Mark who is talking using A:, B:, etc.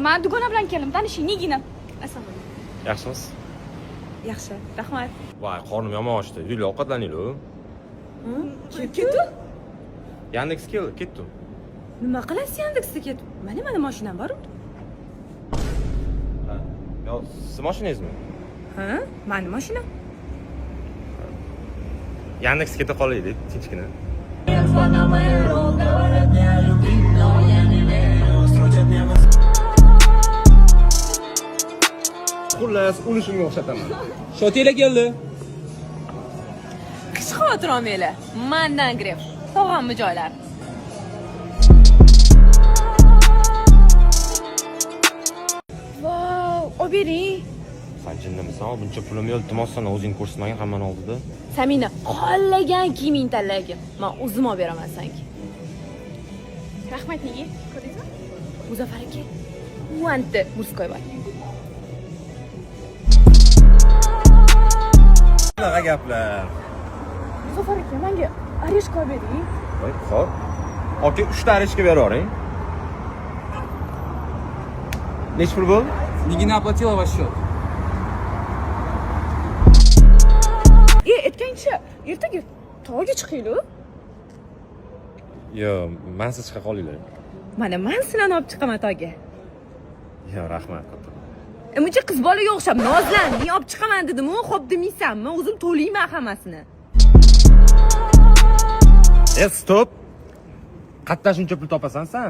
A: Men dugona bilan keldim, tanishing, Nigina. Assalomu alaykum.
B: Yaxshimisiz?
A: Yaxshi, rahmat.
B: Voy, qornim yomon ochdi. Yurlar, ovqatlaninglar.
A: Ketdi?
B: Yandex ketdi.
C: Nima qilasiz Yandexda ketib? Mana mashinam bor.
B: Yo, siz mashinangizmi?
C: Ha? Mani mashinam.
B: Yandex keta qolaylik, tinchgina. Xullas, uni shunga o'xshataman.
D: Shotila keldi.
C: Hech xavotir olmanglar. Mendan gref. Tog'ammi joylar.
A: Vau, obering.
B: Sen jinnimisan? Buncha pulim yo'q, iltimosdan o'zing ko'rsatmagan hammani oldida.
C: Samina, xohlagan kiyiming tanlagin. Men o'zim olib beraman senga.
A: Rahmat, Nigi. Ko'rdingizmi?
C: Muzaffar aka, uanti murskoy bor.
B: Bunaqa gaplar.
A: Muzaffar aka, menga areshka olib bering.
B: Voy, xo'p. Aka 3 ta areshka berib yuboring. Nech pul bo'ldi?
D: Nigina оплатила ваш счет.
A: Aytgancha, ertaga tog'ga chiqaylik.
B: Yo, men siz chiqa qolinglar.
C: Mana men sizlarni olib chiqaman tog'ga.
B: Yo, rahmat.
C: Muncha qiz bolaga o'xshab nozlanding, olib chiqaman dedim-ku, xo'p demaysanmi? O'zim to'layman hammasini.
B: Stop. Qayerdan shuncha pul topasan sen?